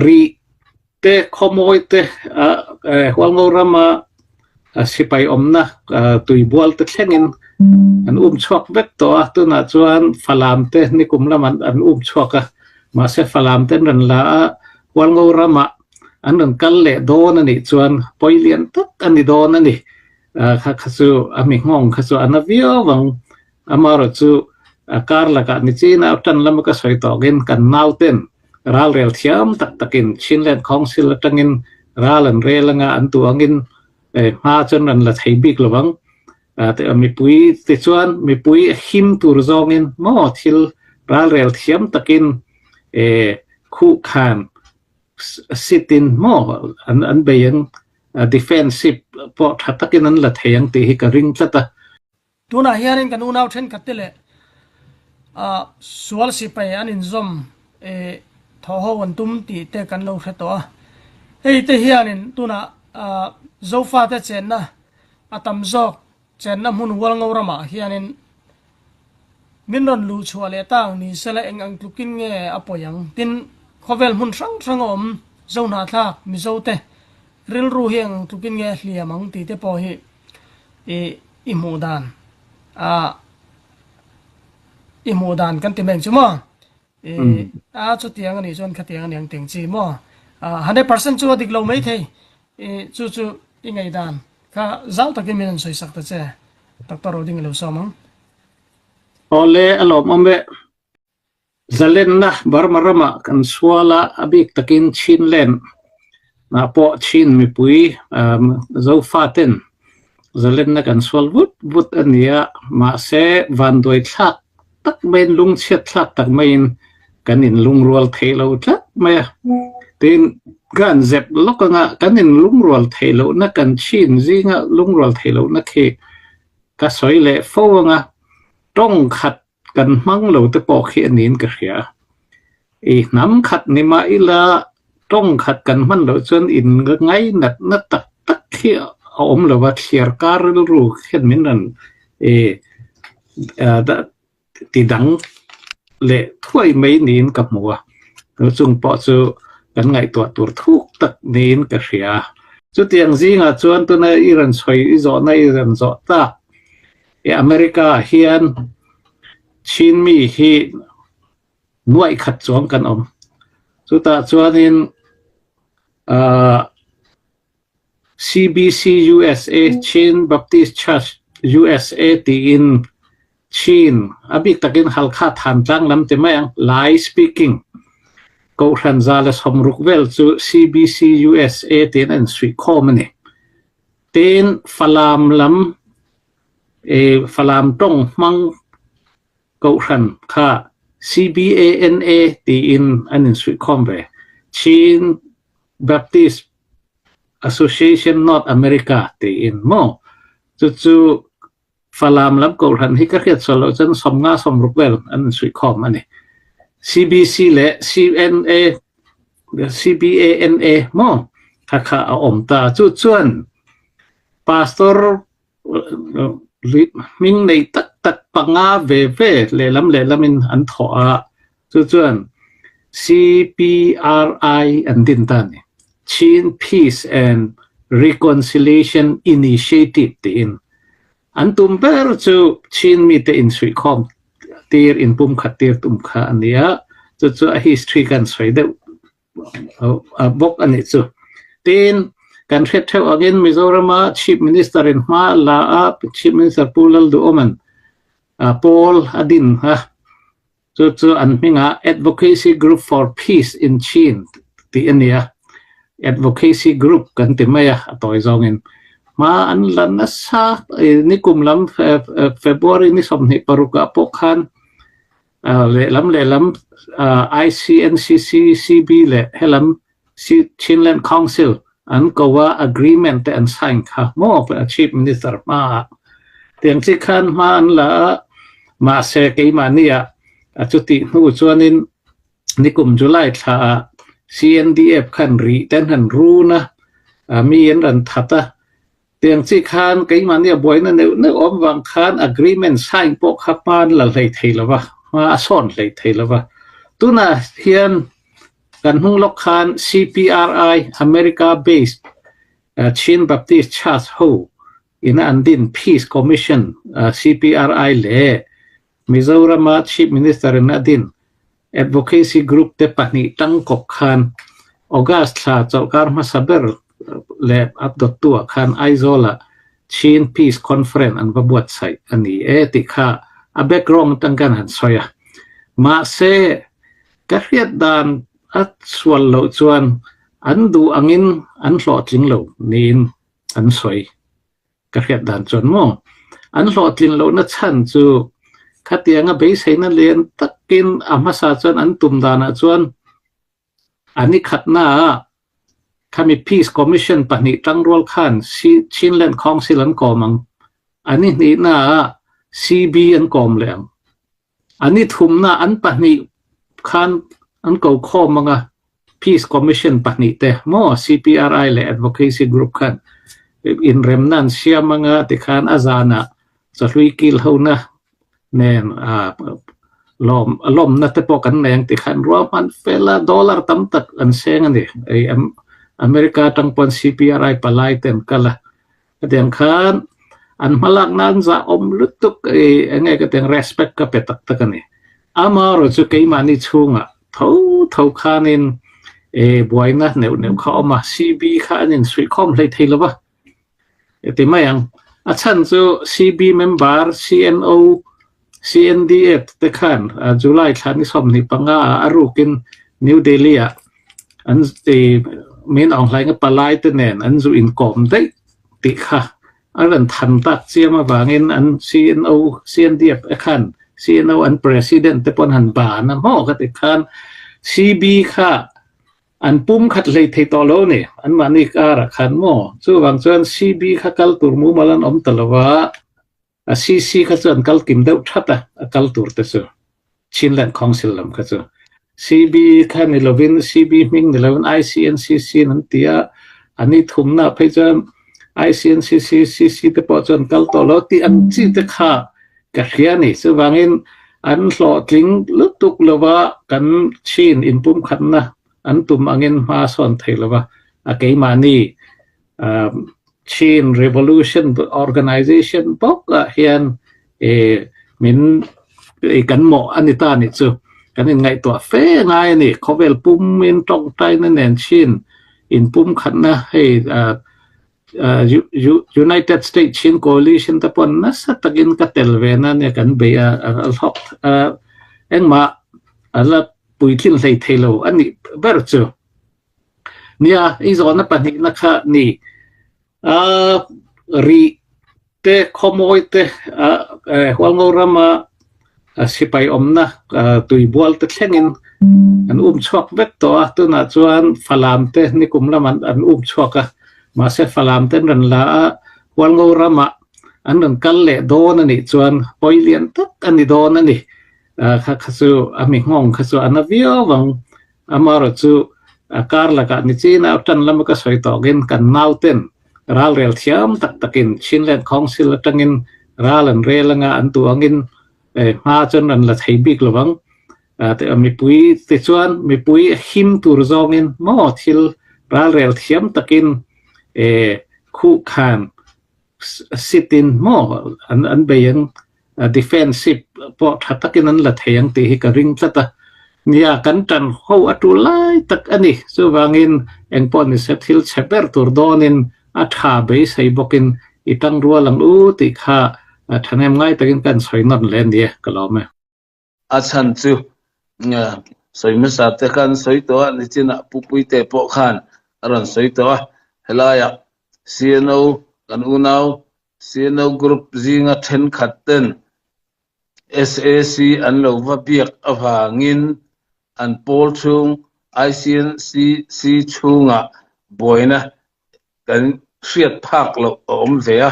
ri te khomoi te hualngorama sipai omna tuibual te thlengin an chok vek to tuna chuan falam te nikum laman an chok ma se falam te ran la hualngorama an kal le don ani chuan poilian tak ani don ani khasu ami ngong khasu anavio wang amaro chu karla ka ni china tan lamaka soitogin kan nauten ral rel thiam tak takin chinland council tangin ralan relanga an tuangin ma chon ran la theibik lawang te mi pui te chuan mi pui him tur zongin mo thil ral rel thiam takin khu khan sitin mo an bayan defensive po thatakin an la theyang ti hi ka ring tlata tuna hianin kan unaw then katile sual sipai anin zom thoho wantum ti te kan lo hreto ei te hianin tuna zofa te chenna atam zok chenna mun walngorama hianin minron lu chhuale tang ni sela engang tlukin nge apoyang tin khovel mun sang om zona thak mi zote ril ru hiang tlukin nge hliamang ti te po hi imudan imudan kan timeng chuma chu tiang ani chon khatiang ani ang teng chi mo 100% chu diklo mai thei chu ingai dan ka zau takin min soi sakta che doctor oding lo somang ole alom ambe zalen na barmarama kan swala abik takin chinlen na po chin mi pui zo faten zalen na kan swal but ania ma se van doi thak tak men lung chet thak tak men kanin lung rual thelo thak ma tin gan zep lokanga kanin lung rual thelo na kan chin zinga lung rual thelo na ke ka soile fowanga tong khat kan mang lo te po khi anin ka ria nam khat ni ma ila tong khat kan man lo chon in ngai nat tak khi om lo wa khiar kar ru khen min ran da ti dang le thui mai nin ka muwa chung po chu kan ngai to tur thuk tak nin ka ria chu tiang zinga chuan tu na iran chhoi zo na iran zo ta America hian chin mi hi nuai khat chuang kan om chu ta chuanin CBC USA Chin Baptist Church USA ti in Chin abik takin halkha than tlang lam te mayang lai speaking ko Gonzales Homrukvel chu CBC USA tin an sui komani tin falam lam falam tong mang ko ran kha CBANA ti in an sui kombe Chin Baptist Association North America ti in mo chu falam lam ko ran hi ka khet solo chen somnga somrukvel an sui kom ani CBC le CNA CBANA mo kha om ta chu chuan pastor ming nei tak panga ve le lamin an tho a chu chuan CPRI and din ta ni Chin Peace and Reconciliation Initiative tin antum ber chu Chin mi te in sui kom tir in pum khatir tum kha ania chu a history kan soi de bok ani chu tin kan thret theu again Mizorama Chief Minister in ma la Chief Minister Pulal du Oman Paul Adin ha chu an minga Advocacy Group for Peace in Chin ti ania advocacy group kan timaya atoy zongin ma an lan na sa nikum lam February ni somni paruka pokhan le lam ICNCCCB le helam Chinland Council an kowa agreement and sign kha mo Chief Minister ma tiang chi khan ma an la ma se ke mania achuti hu chuanin nikum July tha CNDF khan ri ten han ru na mi en ran thata tiang chi khan ke mania boina ne om wang khan agreement sign po khapan la lei theilawa ma son lei theilawa tuna hian กันหุงลอกคาน CPRI America based Chin Baptist Church Ho in Andin Peace Commission CPRI le Mizoram Chief Minister Nadin Advocacy Group te pani tangkok khan August tha chawkar ma saber le abdot tua khan Aizola Chin Peace Conference an babuat sai ani ti kha a background tangkan han soya ma se kariat dan at swal lo chuan an du angin an hlo tling lo nin an soi kariat dan chuan mo an hlo tling lo na chan chu khatianga be saina len takin amasa chuan an tum dana chuan ani khatna kami Peace Commission pani tangrol khan Chinland Council an komang ani ni na CB an kom leng ani thumna an pani khan an ko khomanga Peace Commission pani te mo CPRI le Advocacy Group khan in remnan siamanga te khan azana so hlui kil hona nen lom na te pokan neng te khan roman fela dollar tam tak an seng ani ai America tangpon CPRI palai ten kala kadang khan an malak nan za lutuk ngai ka teng respect ka petak takani amaro chu kei mani chunga tho khanin boina neu kha ma CB khanin sui khom hlei theilawa eti mayang achan chu CB member CNO CNDF te khan July thani somni panga arukin New Delhi an te min online nga palai te nen an zu in kom dei ti kha aran than tak chiama wangin an CNO CNDF khan CNO an president te pon han ba na mo ka te khan CB kha an pum khat lei thei to lo ni an mani kara khan mo chu wang chuan CB kha kal tur mu malan om talawa a CC kha chuan kal kim deuh thata kal tur te chu Chinland Council lam kha chu CB kha ni lovin CB ming ni lovin ICNCC nan tia ani thumna phei chuan ICNCC te po chuan kal to lo ti an chi te kha ka hiani chu wangin an hlo tling lutuk lawa kan chin in pum khanna an tum angin ma son theilawa a ke mani Chin Revolution Organization bok hian min kan mo anita ni chu kanin ngai to fe ngai ni khovel pum min tong tai na nen chin in pum khanna hei United States Chin Coalition ta pon na sa tagin ka telvena ne kan be hok engma ala puitin lei thelo ani berchu nia izona pani na kha ni ri te khomoi te hwalngorama sipai omna tuibual te thlengin an chhuak vek to tuna chuan falam te nikum laman an chhuaka ma se falam ten ran la hwalngorama an ran kal le don ani chuan poilian tak ani don ani khasu ami ngong khasu anavio wang amaro chu karla ka ni china tan lam ka soi to gen kan nauten ral rel thiam tak takin Chinland Council tangin ralan relanga an tuangin ma chon an la theibik lawang te mi pui te chuan mi pui him tur zongin mo thil ral rel thiam takin khu khan sitin mo an beyan defensive po thatakin an la theyang ti hi ka ring tlata nia kan tan ho atulai tak ani so wangin engpon ni setil cheper tur donin atha be sei bokin itang rualang ti kha thanem ngai takin kan soinon len dia kalome achan chu soima sa te kan soito ni china pupui te po khan ran soito helaya CNO kan unau CNO group zinga then khatten SAC an lo va biak awangin an pol chung ICNCC chunga boina kan hriat phak lo om vea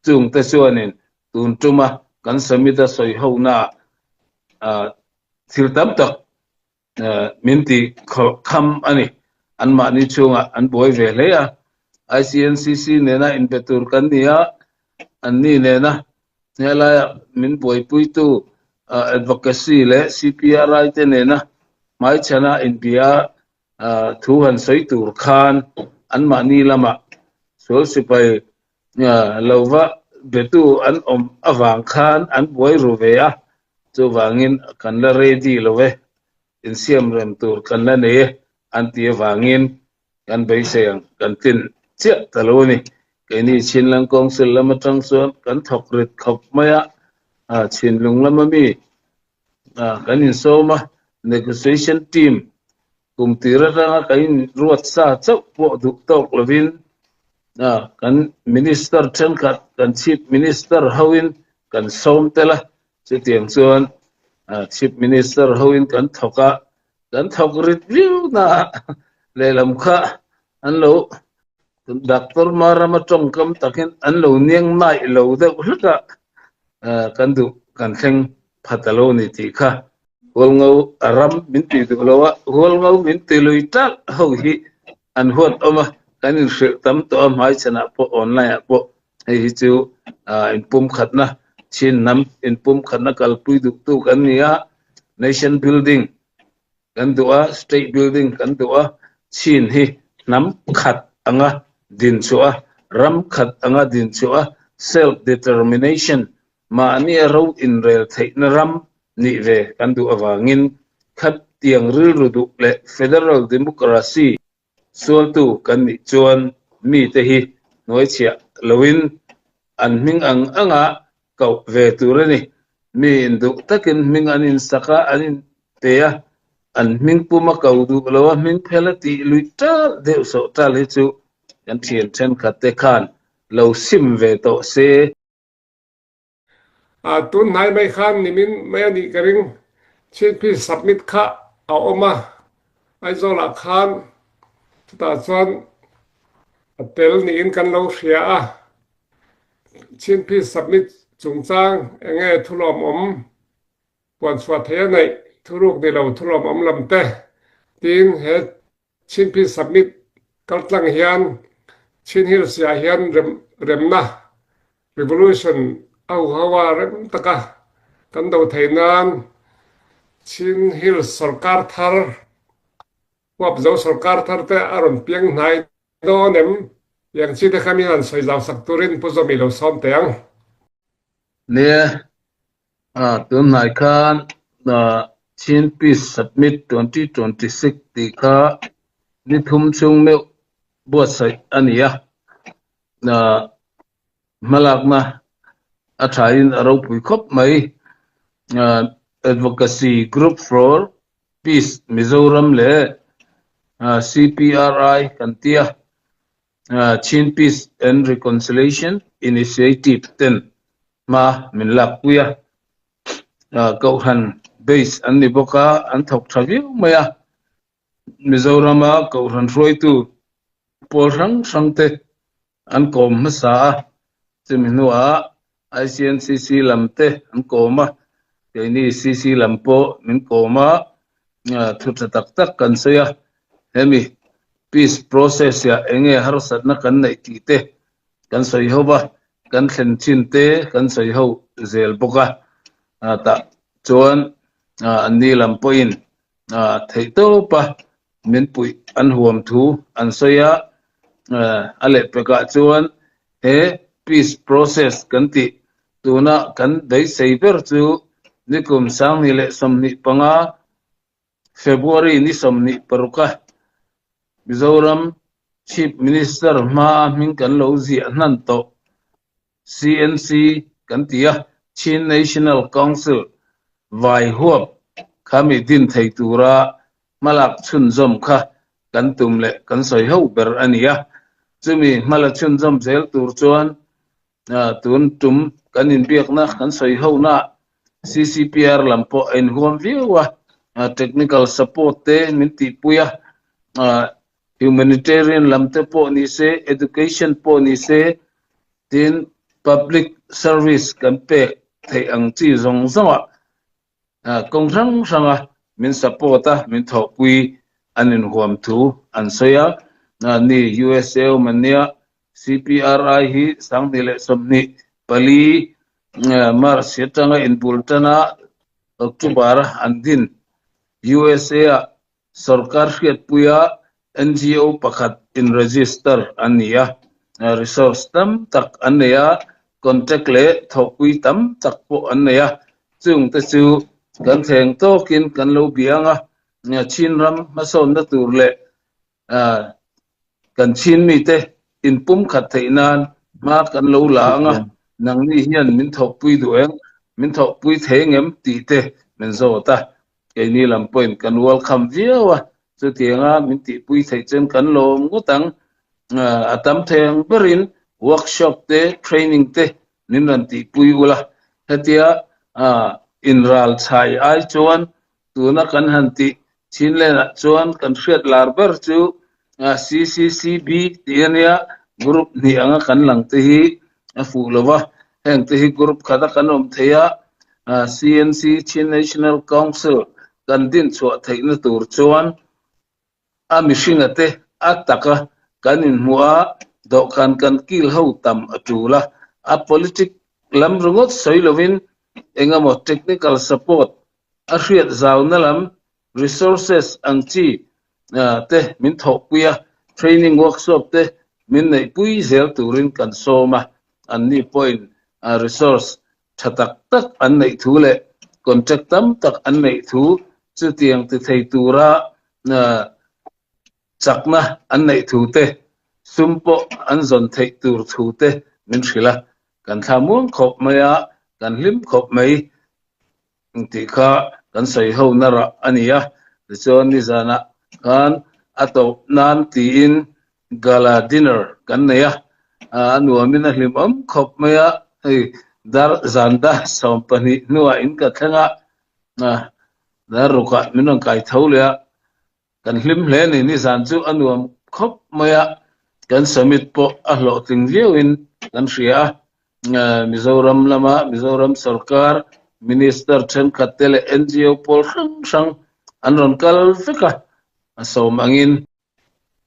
chung te chuanin tun tuma kan samita soi hona thil tam tak minti kham ani an ma ni chunga an boi ve leya ICNCC nena in betur kan nia an ni nena nela min boi puitu advocacy le CPRI te nena mai chana in bia thu han soi tur khan an ma ni lama so sipai lova betu an awang khan an boi ruwe a chu wangin kan la ready lowe in siam rem tur kan la ne an ti wangin kan bai seng kan tin che taloni ke ni chin lang kong sil lama tang suan kan thok rit khop maya chin lung lama mi kan in so ma negotiation team kum tira ra kain ruat sa chau po du tok lovin kan minister chen khat kan chief minister hawin kan som tela che tiang chuan chief minister hawin kan thok review na lelam kha an lo doctor marama tong kam takin an lo niang nai lo de ulka kan du kan theng phatalo ni ti kha holngau aram minti du lawa holngau minti luital ho hi an hot oma kanin se tam to mai chana po online po hi chu in pum khatna chin nam in pum khatna kalpui du tu kan nia nation building kan duwa state building kan duwa chin hi nam khat anga din chua ram khat anga din chua self determination ma ni ro in rel thei na ram ni ve kan du awangin khat tiang ril du le federal democracy sual tu kan ni chuan mi te hi noi chia lowin an ming anga kau ve turani mi indu takin ming anin saka anin teya an ming puma kau du lawa ming phelati luita de so tal hi chu kan thien chen khatte khan lo sim ve to se tun nai mai khan nimin mai ani karing chin pi submit kha a oma ai zola khan ta chuan atel ni in kan lo hria a chin pi submit chungchang enge thulom pon swa the nei thuruk ni lo thulom lamte tin he chin pi submit kaltlang hian chin hil sia hian remna revolution au hawa rem taka kan do thainan chin hil sarkar thar wap zo sarkar thar te aron piang nai do nem yang chi te khami han soi zaw sak turin puzomi lo som teang ne tun nai khan chin pi submit 2026 ti kha ni thum chung me bo sai ania malakna athain aro pui khop mai advocacy group for peace Mizoram le CPRI kantia Chin Peace and Reconciliation Initiative 10 ma min lakpuya kauhan base anni boka an thok thaviu maya Mizorama kauhan roitu porang sangte an kom masa chiminua ICNCC lamte an koma keini CC lampo min koma thuta tak kan soya hemi peace process ya enge harsat na kan nei ti te kan soi hoba kan thlen chin te kan soi ho zel boka ta chuan anni lampoin theito pa min pui an huam thu an soya ale peka chuan he peace process kan ti tuna kan dai saber chu nikum sang ni le somni panga February ni somni paruka Mizoram Chief Minister ma min kan lo zi nan to CNC kan tia Chin National Council vai huap khami din thei tura malak chun zom kha kan tum le kan soi ho ber ania chumi malak chun zom zel tur chuan tun tum kan in biak na kan soi ho na CCPR lampo en huam viwa technical support te min ti puya humanitarian lamte po ni se education po ni se tin public service kan pe thei ang chi zong zonga kong rang min support min thopui anin huam thu an soya ni USA mania CPRI hi sangdile somni pali mar setanga in bultana October andin USA sarkar hriat puya NGO pakhat in register ania resource tam tak ania contact le thokui tam tak po ania chung te chu kan theng tokin kan lo bianga chin ram ma son na tur le kan chin mi te in pum khat theinan ma kan lo la anga nang ni hian min thokpui dueng min thokpui thengem ti te men zo ta ke ni lam point kan welcome viawa chu tianga min ti pui thei chen kan lo ngutang atam theng berin workshop te training te nin ran ti pui ula hetia in ral chai ai chuan tuna kan han ti chin le na chuan kan hriat lar ber chu CCCB tiania group ni anga kan lang te hi fu lova heng te hi group khada kanom theya CNC Chin National Council kan din chwa theina tur chuan a mishing ate ataka kanin mua do kan kil ho tam atula a politic lam rungot soilovin engamo technical support a hriat zawna lam resources angchi te min thokpuya training workshop te min nei pui zel turin kan soma anni point resource thatak tak an nei thule contract tam tak an nei thu chu tiang te thei tura chakna an nei thu te sumpo an zon thei tur thu te min thrila kan thamuang khop maya kan lim khop mai ti kha kan sei ho na ra ania chon ni zana kan ato nan ti in gala dinner kan neya anuamin a hlim khop maya dar zanda sompani nuwa in ka thanga daruka minong kai tholya kan hlim hle ni zan chu anuam khop maya kan summit po a hlo ting viewin kan ria Mizoram lama Mizoram sarkar minister then khatele NGO pol sang anron kal fika asom angin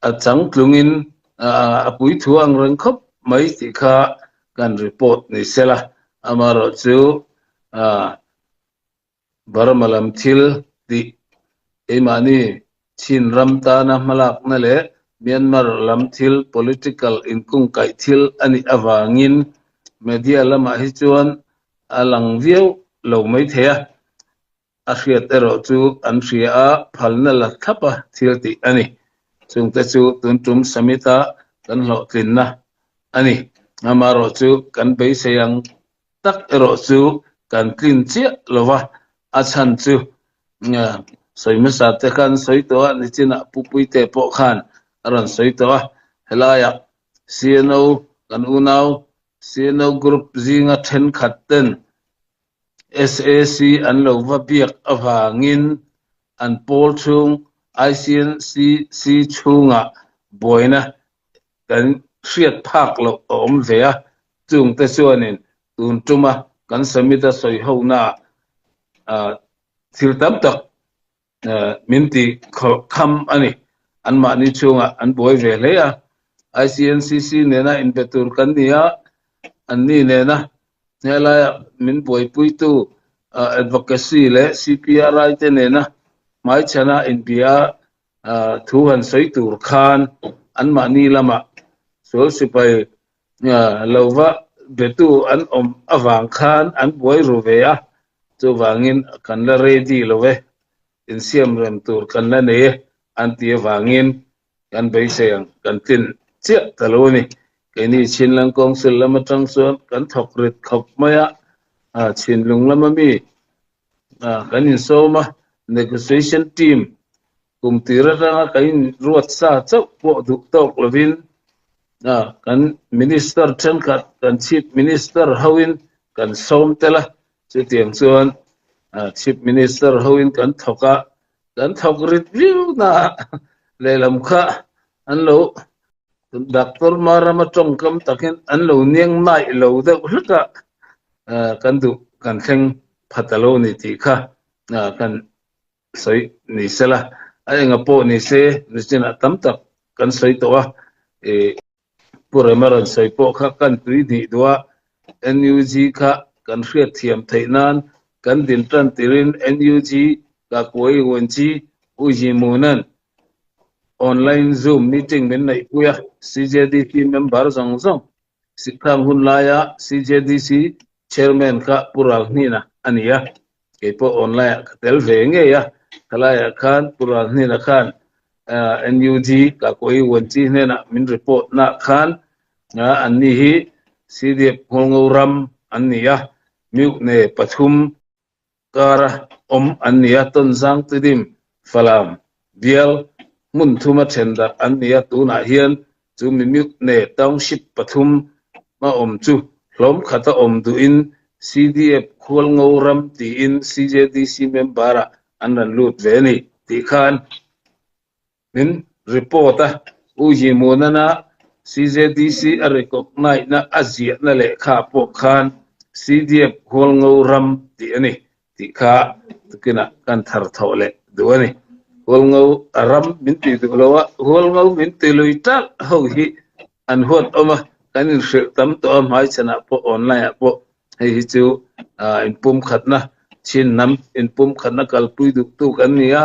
achang tlungin apui thuang reng khop mai ti kha kan report ni sela amaro chu baramalam thil ti emani chin ramta na malak na le Myanmar lam thil political inkung kai thil ani awangin media lama hi chuan alang viau lo mai thea a hriat ero chu an hria a phalna la thapa thil ti ani chung te chu tuntum samita kan lo tlinna ani amaro chu kan bei seyang tak ero chu kan tlin che lova a chan chu soima sa te kan soito ni china pupui te po khan aran soito helaya CNO kan unau CNO group zinga then khatten SAC an lo va biak awangin an pol chung ICNC chunga boina kan hriat phak lo om vea chung te chuanin tun tuma kan samita soi ho na thil tam tak minti kham ani an ma ni chunga an boi ve leya ICNCC nena in betur kan nia an ni nena nela min boi pui tu advocacy le CPRI te nena mai chana in bia thuhan soi tur khan an ma ni lama sol sipai lova betu an om awang khan an boi rovea chu wangin kan la ready love in siam rem tur kan la ne an ti wangin kan bei seyang kan tin che taloni keni chinlang council lama tangson kan thokrit khop maya chinlung lama mi kan in soma negotiation team kum tira ranga kain ruat sa chau po duk tok lovin kan minister then kan chief minister hawin kan som tela chu tiang chuan chief minister hawin kan thoka kan thok review na lelam kha an lo Dr. Marama Chongkam takin an lo niang nai lo de hluka kan du kan theng phatalo ni ti kha kan soi ni sela ai nga po ni se ni china tam tak kan soi to puramaran soi po kha kan tui di dua NUG kha kan hriat thiam theinan kan din tran tirin NUG ka koi wonchi uji munan online zoom meeting min nai puya CJDC member zong sikhang hunlaya CJDC chairman ka pural nina ania kepo online tel venge ya kalaya khan pural nina khan NUG ka koi wanchi nena min report na khan anni hi CDF holngoram anniya miuk ne pathum kara anniya tonjang tidim falam bial mun thuma thenda anniya tuna hian chu miuk ne township pathum ma chu hlom khata du in CDF holngoram ti in CJDC membera anran lut veni ti khan min report uji monana CJDC recognize na azia na le kha po khan CDF holngoram ti ani ti kha tukina kan thar thole duani holngo aram min ti dulowa holngo min ti luital ho hi an hot oma kanin se tam to mai chana po online po hi chu impum khatna chin nam impum khatna kalpui du tu kan nia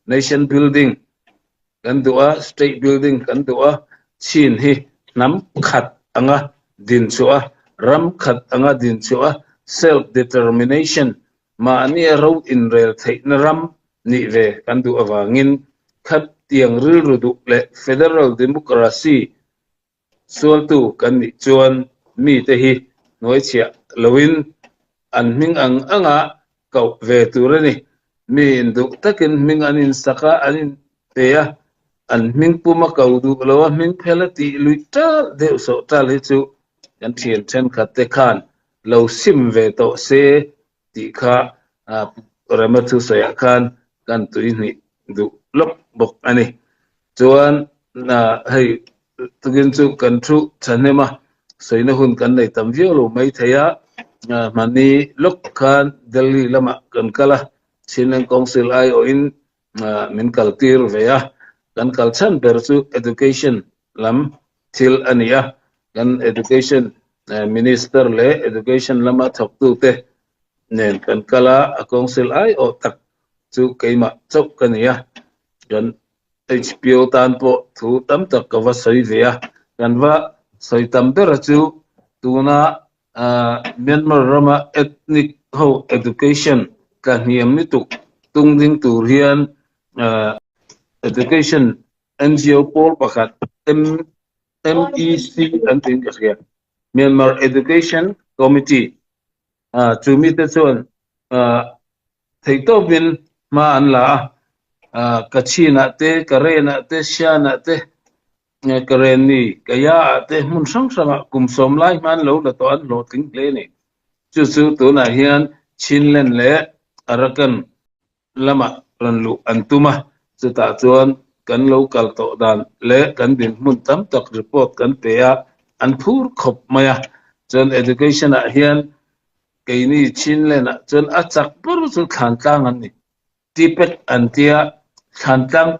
nation building kan duwa state building kan duwa chin hi nam khat anga din chua ram khat anga din chua self determination ma ani ro in rel thei na ram ni ve kan du awangin khat tiang ru du le federal democracy sol tu kan ni chuan mi te hi noi chia lowin an ming anga kau ve turani mi indu takin ming anin saka anin teya an ming puma kau du lawa ming phelati luita de so tal hi chu kan thien chen khat te khan lo sim ve to se ti kha ramatu saya khan kan tui ni du lok bok ani chuan na hei tugin chu kan thu chanema soina hun kan nei tam vio lo mai theya mani lok khan Delhi lama kan kala chinang council ai o in min kaltir veya kan kalchan bersu education lam til ania kan education minister le education lama thoktu te nen kan kala council ai o tak chu keima chok kania kan HPO tan po thu tam tak ka wa soi veya kan wa soi tam ber chu tuna Myanmar Rama ethnic ho education ka niam ni tu tung ding tur hian education NGO pol pakhat MEC an tin ka hian Myanmar Education Committee chumi te chuan theito bin ma an la kachina te karena te shana te kareni kaya te mun sang sama kum som lai man lo la to an lo ting ple ni chu tu na hian chinlen le arakan lama ran lu antuma chu ta chuan kan lo kal to dan le kan din mun tam tak report kan pe ya an phur khop maya chon education a hian keini chinlen a chon achak pur chu khan tang an ni tipet antia khan tang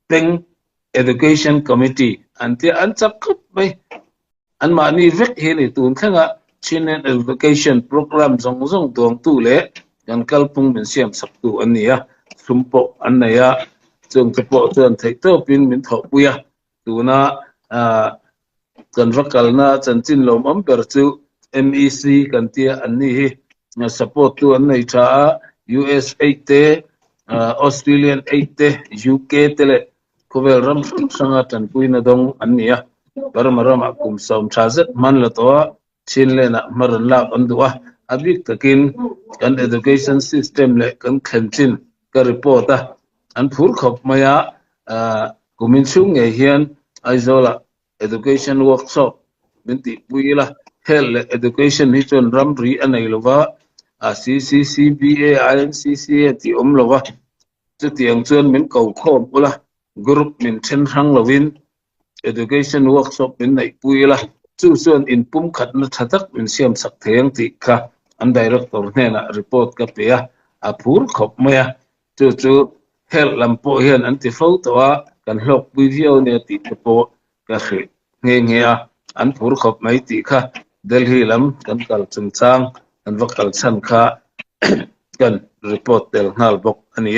peng education committee antia an chak khop mai an ma ni vek he ni tun khanga chinen education program zong dong tu le kan kalpung min siam sak tu ania sumpo anaya chung tepo chuan theito pin min tho puya tuna kan vakal na chanchin lom am per chu MEC kan tia anni hi support tu an nei tha US 8 te Australian 8 te UK tele kovel ram sanga tan puina dong annia barmaram akum som thazet man la to chinlena maran la andua abik takin kan education system le kan khanchin ka report an phur khop maya kumin chung nge hian aizola education workshop binti puila hell education hi chon ramri anei lova CCCBA INCCA ti omlova chu tiang chuan min ko khom ula group min then rang lovin education workshop min nei puila chu chuan in pum khat na thatak min siam sak theng ti kha an director hena report ka pe a phur khop maya chu hel lampo hian an ti fo towa kan hlok video ne ti po ka khri nge an phur khop mai ti kha Delhi lam kan kal chungchang an vakal chan kha kan report del nal bok ani